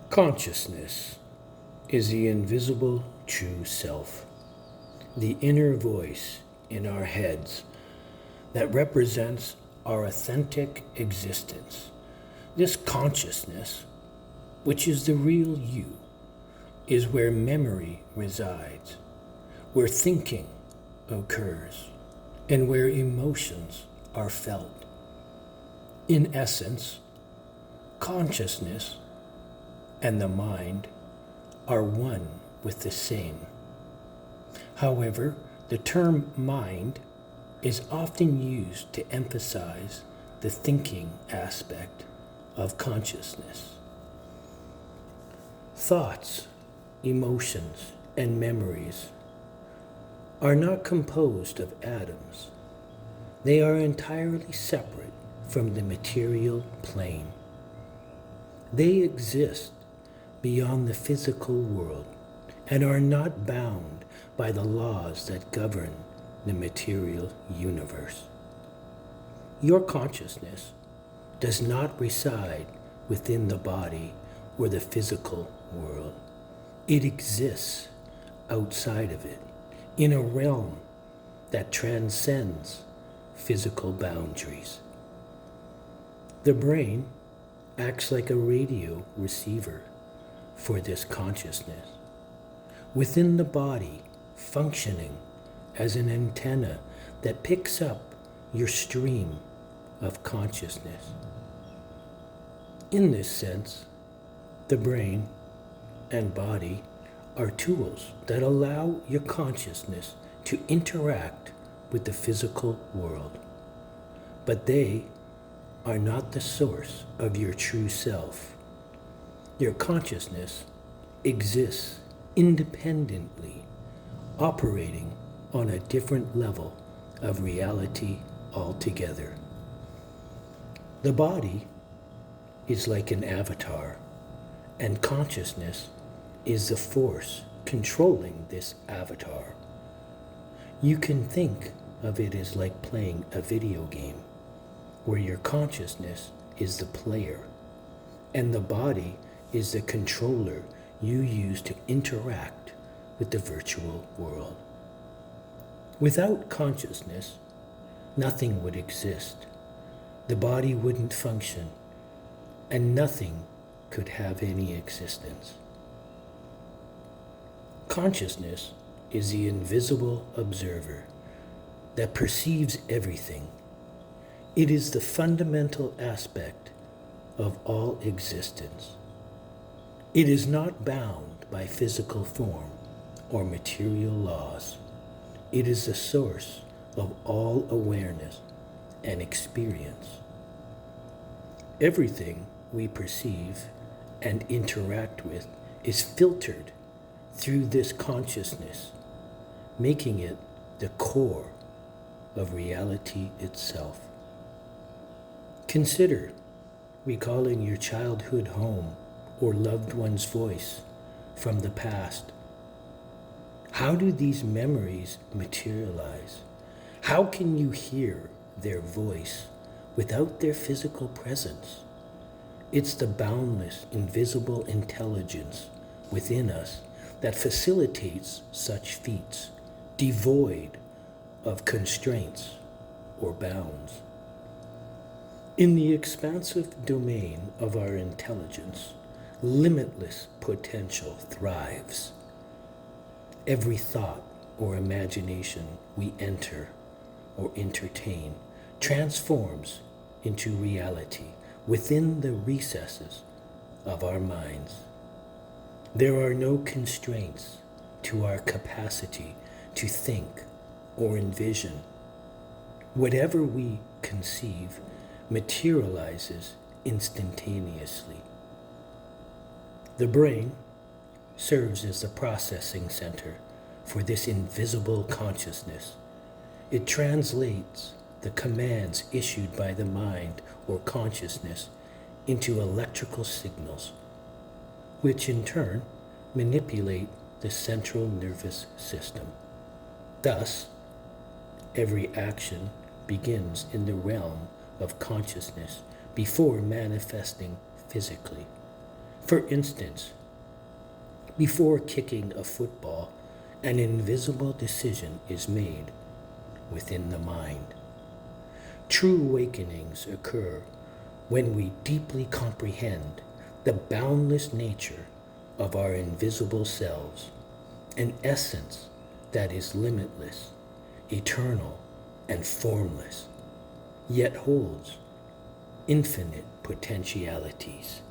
Consciousness is the invisible true self, the inner voice in our heads that represents our authentic existence. This consciousness, which is the real you, is where memory resides, where thinking occurs, and where emotions are felt. In essence, consciousness and the mind are one with the same. However, the term mind is often used to emphasize the thinking aspect of consciousness. Thoughts, emotions, and memories are not composed of atoms. They are entirely separate from the material plane. They exist beyond the physical world and are not bound by the laws that govern the material universe. Your consciousness does not reside within the body or the physical world. It exists outside of it, in a realm that transcends physical boundaries. The brain acts like a radio receiver for this consciousness, within the body functioning as an antenna that picks up your stream of consciousness. In this sense, the brain and body are tools that allow your consciousness to interact with the physical world, but they are not the source of your true self. Your consciousness exists independently, operating on a different level of reality altogether. The body is like an avatar, and consciousness is the force controlling this avatar. You can think of it as like playing a video game, where your consciousness is the player, and the body is the controller you use to interact with the virtual world. Without consciousness, nothing would exist. The body wouldn't function, and nothing could have any existence. Consciousness is the invisible observer that perceives everything. It is the fundamental aspect of all existence. It is not bound by physical form or material laws. It is the source of all awareness and experience. Everything we perceive and interact with is filtered through this consciousness, making it the core of reality itself. Consider recalling your childhood home or loved one's voice from the past. How do these memories materialize? How can you hear their voice without their physical presence? It's the boundless, invisible intelligence within us that facilitates such feats, devoid of constraints or bounds. In the expansive domain of our intelligence, limitless potential thrives. Every thought or imagination we enter or entertain transforms into reality within the recesses of our minds. There are no constraints to our capacity to think or envision. Whatever we conceive materializes instantaneously. The brain serves as the processing center for this invisible consciousness. It translates the commands issued by the mind or consciousness into electrical signals, which in turn manipulate the central nervous system. Thus, every action begins in the realm of consciousness before manifesting physically. For instance, before kicking a football, an invisible decision is made within the mind. True awakenings occur when we deeply comprehend the boundless nature of our invisible selves, an essence that is limitless, eternal, and formless, yet holds infinite potentialities.